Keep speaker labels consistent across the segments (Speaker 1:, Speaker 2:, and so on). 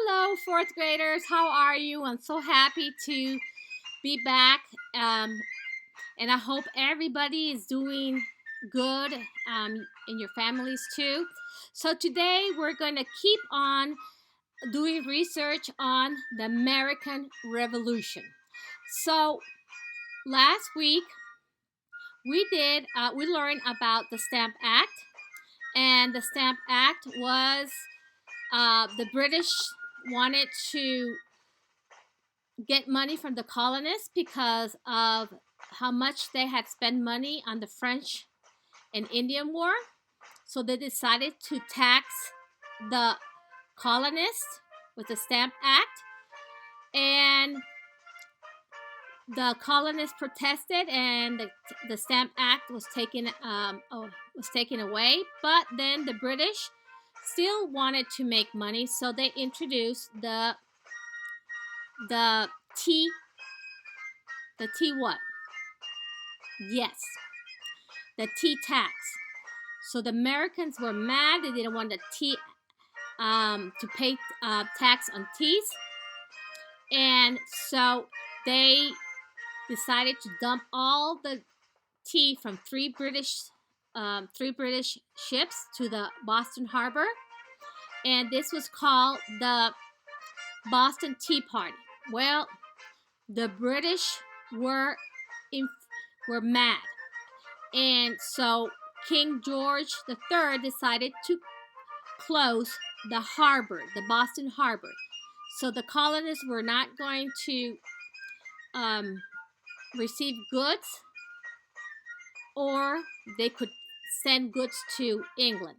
Speaker 1: Hello, fourth graders. How are you? I'm so happy to be back. And I hope everybody is doing good in your families too. So, today we're going to keep on doing research on the American Revolution. So, last week we learned about the Stamp Act, and the Stamp Act was the British wanted to get money from the colonists because of how much they had spent money on the French and Indian War. So they decided to tax the colonists with the Stamp Act, and the colonists protested, and the Stamp Act was taken away. But then the British still wanted to make money, so they introduced the tea the tea what? Yes, the tea tax. So the Americans were mad; they didn't want the tea to pay tax on teas, and so they decided to dump all the tea from three British ships to the Boston Harbor, and this was called the Boston Tea Party. Well, the British were in, were mad, and so King George III decided to close the harbor, the Boston Harbor. So the colonists were not going to receive goods, or they could send goods to England.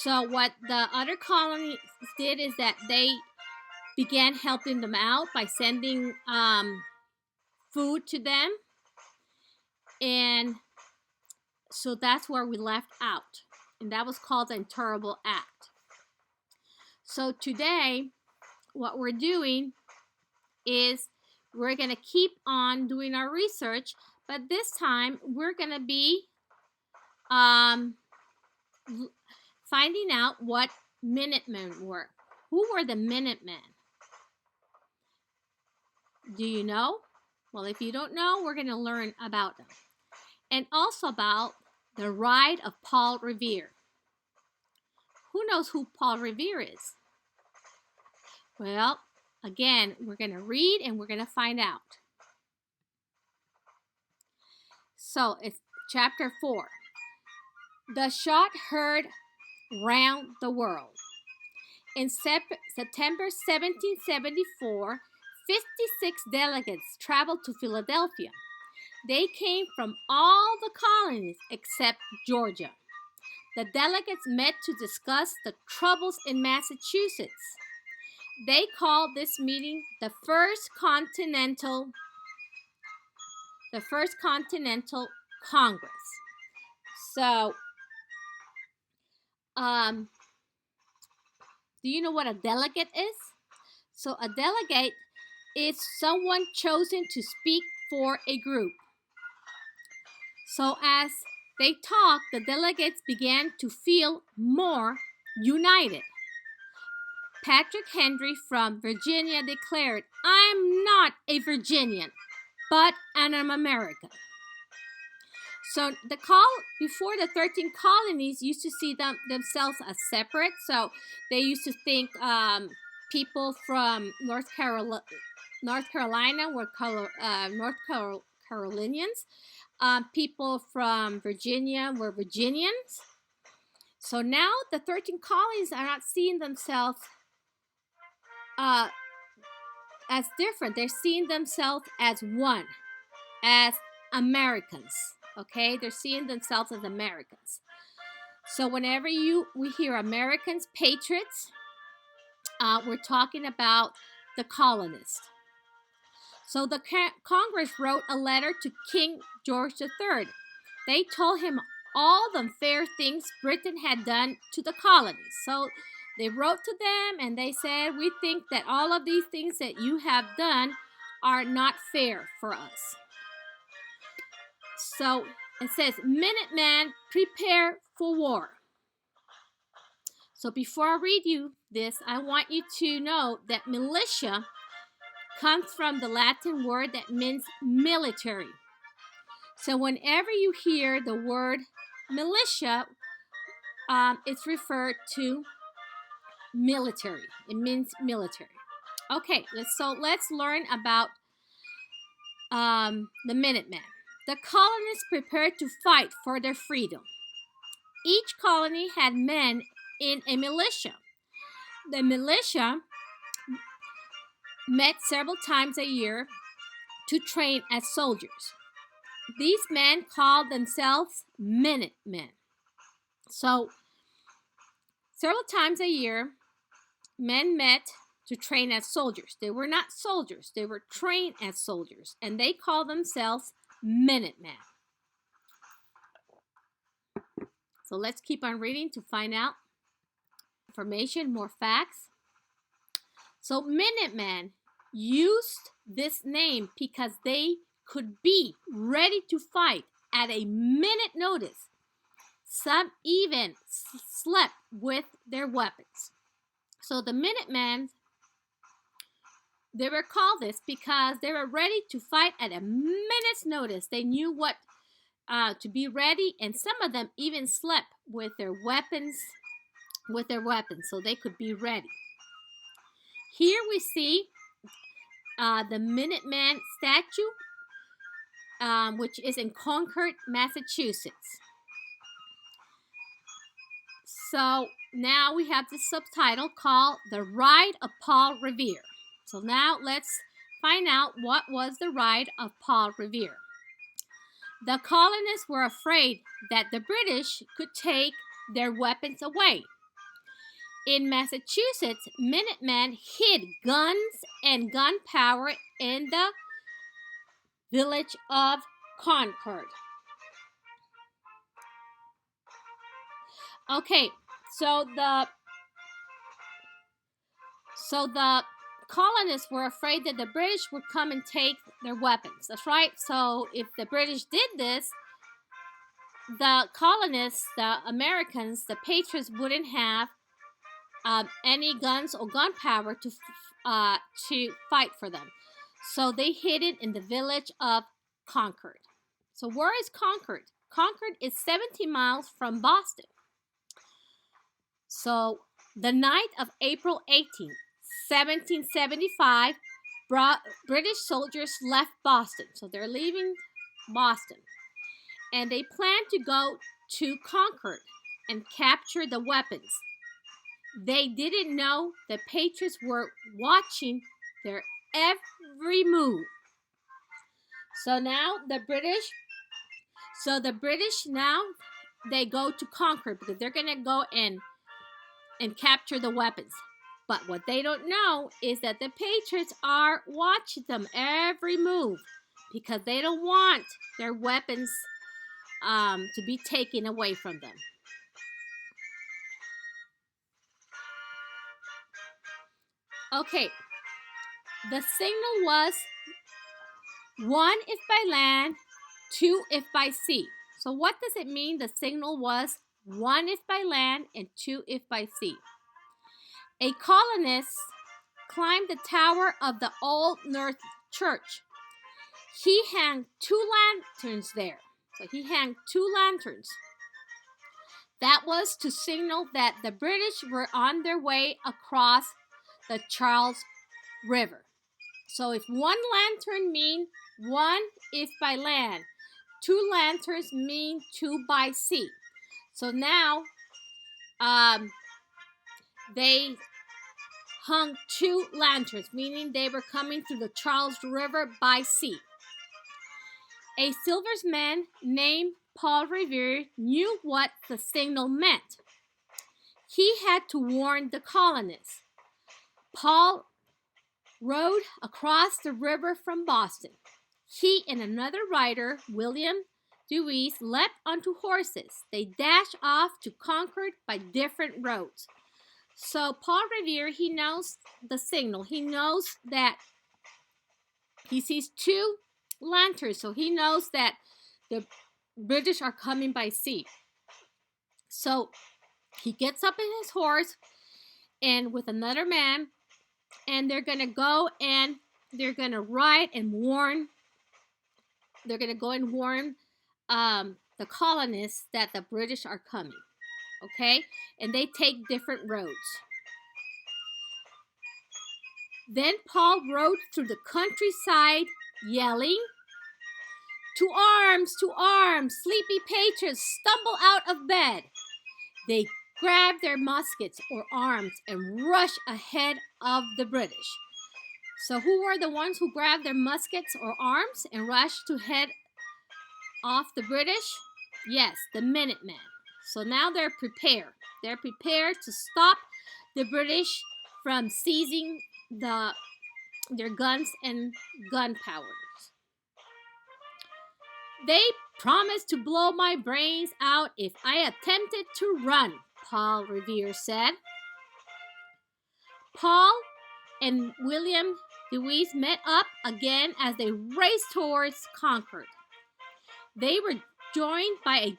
Speaker 1: So what the other colonies did is that they began helping them out by sending food to them, and so that's where we left out, and that was called the Terrible Act. So today, what we're doing is we're going to keep on doing our research, but this time we're going to be finding out what Minutemen were. Who were the Minutemen? Do you know? Well, if you don't know, we're going to learn about them. And also about the Ride of Paul Revere. Who knows who Paul Revere is? Well, again, we're going to read and we're going to find out. So, it's chapter 4. The shot heard round the world. In September 1774, 56 delegates traveled to Philadelphia. They came from all the colonies except Georgia. The delegates met to discuss the troubles in Massachusetts. They called this meeting the First Continental Congress. So, do you know what a delegate is? So a delegate is someone chosen to speak for a group. So as they talked, the delegates began to feel more united. Patrick Henry from Virginia declared, "I'm not a Virginian, but an American." So before the 13 colonies used to see themselves as separate. So they used to think people from North Carolina were North Carolinians. People from Virginia were Virginians. So now the 13 colonies are not seeing themselves as different. They're seeing themselves as one, as Americans. Okay, they're seeing themselves as Americans. So whenever we hear Americans, patriots, we're talking about the colonists. So the Congress wrote a letter to King George III. They told him all the unfair things Britain had done to the colonies. So they wrote to them and they said, "We think that all of these things that you have done are not fair for us." So it says, "Minutemen, prepare for war." So before I read you this, I want you to know that militia comes from the Latin word that means military. So whenever you hear the word militia, it's referred to military. It means military. Okay, let's learn about the Minutemen. The colonists prepared to fight for their freedom. Each colony had men in a militia. The militia met several times a year to train as soldiers. These men called themselves Minutemen. So, several times a year, men met to train as soldiers. They were not soldiers, they were trained as soldiers, and they called themselves Minutemen. So let's keep on reading to find out information, more facts. So Minutemen used this name because they could be ready to fight at a minute notice. Some even slept with their weapons. So the Minutemen, they were called this because they were ready to fight at a minute's notice. They knew what to be ready, and some of them even slept with their weapons, so they could be ready. Here we see the Minuteman statue, which is in Concord, Massachusetts. So now we have the subtitle called The Ride of Paul Revere. So now let's find out what was the ride of Paul Revere. The colonists were afraid that the British could take their weapons away. In Massachusetts, Minutemen hid guns and gunpowder in the village of Concord. Okay, so the colonists were afraid that the British would come and take their weapons. That's right. So if the British did this, the colonists, the Americans, the patriots wouldn't have any guns or gunpowder to fight for them. So they hid it in the village of Concord. So where is Concord? Concord is 70 miles from Boston. So the night of April 18th, 1775, British soldiers left Boston. So they're leaving Boston. And they planned to go to Concord and capture the weapons. They didn't know the Patriots were watching their every move. So now the British now, they go to Concord because they're going to go and capture the weapons. But what they don't know is that the Patriots are watching them every move because they don't want their weapons to be taken away from them. Okay, the signal was 1 if by land, 2 if by sea. So what does it mean? The signal was 1 if by land and 2 if by sea. A colonist climbed the tower of the Old North Church. He hung 2 lanterns there. So he hung 2 lanterns. That was to signal that the British were on their way across the Charles River. So if 1 lantern means 1 if by land, 2 lanterns mean 2 by sea. So now they hung 2 lanterns, meaning they were coming through the Charles River by sea. A silversman named Paul Revere knew what the signal meant. He had to warn the colonists. Paul rode across the river from Boston. He and another rider, William Dewees, leapt onto horses. They dashed off to Concord by different roads. So Paul Revere, he knows the signal. He knows that he sees 2 lanterns, so he knows that the British are coming by sea. So He gets up in his horse and with another man, and they're going to go and they're going to ride and warn. They're going to go and warn the colonists that the British are coming. Okay? And they take different roads. Then Paul rode through the countryside yelling, "To arms, to arms! Sleepy patriots, stumble out of bed!" They grab their muskets or arms and rush ahead of the British. So who were the ones who grabbed their muskets or arms and rushed to head off the British? Yes, the Minutemen. So now they're prepared. They're prepared to stop the British from seizing their guns and gunpowder. "They promised to blow my brains out if I attempted to run," Paul Revere said. Paul and William Dewees met up again as they raced towards Concord. They were joined by a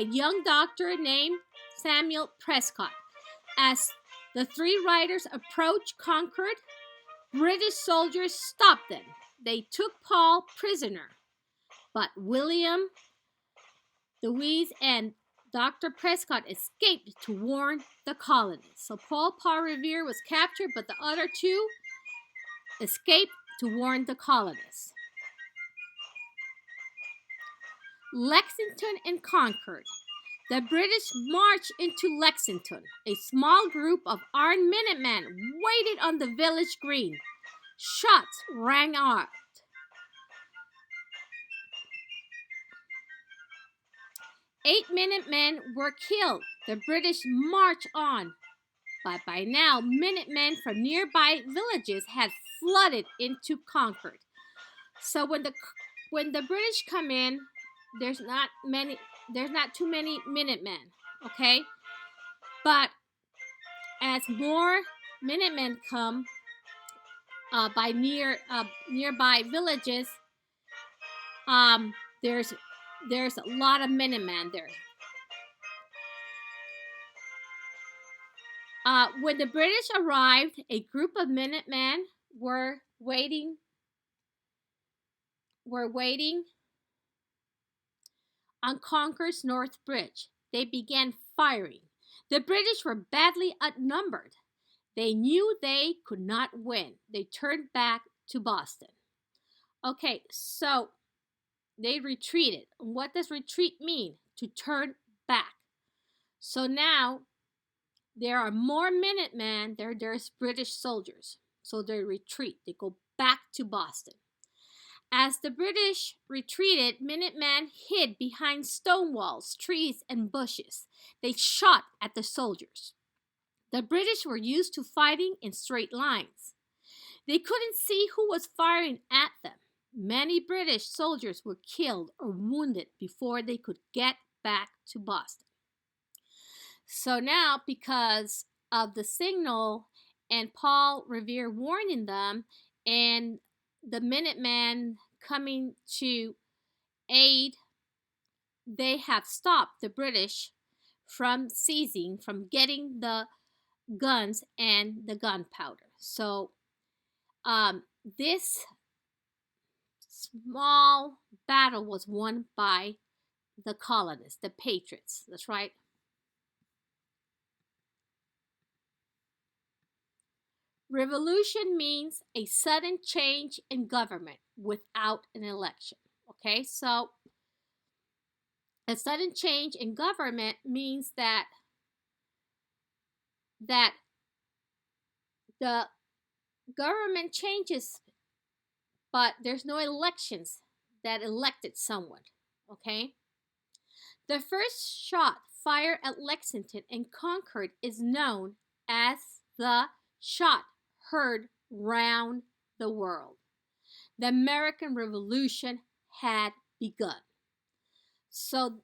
Speaker 1: young doctor named Samuel Prescott. As the three riders approached Concord, British soldiers stopped them. They took Paul prisoner, but William Dewees and Dr. Prescott escaped to warn the colonists. So Paul Revere was captured, but the other two escaped to warn the colonists. Lexington and Concord. The British marched into Lexington. A small group of armed Minutemen waited on the village green. Shots rang out. 8 Minutemen were killed. The British marched on, but by now Minutemen from nearby villages had flooded into Concord. So when the British come in, there's not too many Minutemen, okay? But as more Minutemen come by nearby villages, there's a lot of Minutemen there. When the British arrived, a group of Minutemen were waiting on Concord's North Bridge. They began firing. The British were badly outnumbered. They knew they could not win. They turned back to Boston. Okay, so they retreated. What does retreat mean? To turn back. So now there are more Minutemen. There's British soldiers. So they retreat. They go back to Boston. As the British retreated, Minutemen hid behind stone walls, trees, and bushes. They shot at the soldiers. The British were used to fighting in straight lines. They couldn't see who was firing at them. Many British soldiers were killed or wounded before they could get back to Boston. So now, because of the signal and Paul Revere warning them, and the Minutemen coming to aid, they have stopped the British from getting the guns and the gunpowder. So this small battle was won by the colonists, the patriots. That's right. Revolution means a sudden change in government without an election. Okay, so a sudden change in government means that the government changes, but there's no elections that elected someone. Okay, the first shot fired at Lexington and Concord is known as the shot heard round the world. The American Revolution had begun. So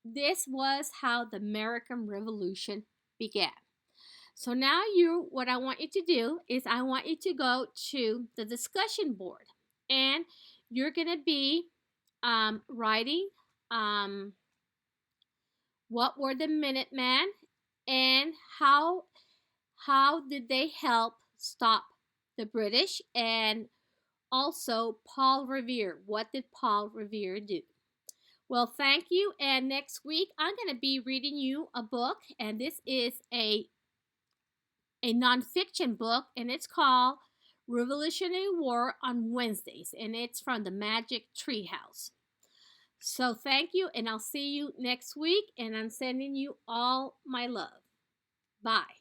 Speaker 1: this was how the American Revolution began. So now what I want you to do is I want you to go to the discussion board, and you're going to be writing What were the Minutemen, and how did they help stop the British? And also Paul Revere. What did Paul Revere do? Well, thank you. And next week, I'm going to be reading you a book, and this is a nonfiction book, and it's called Revolutionary War on Wednesdays, and it's from the Magic Treehouse. So thank you, and I'll see you next week, and I'm sending you all my love. Bye.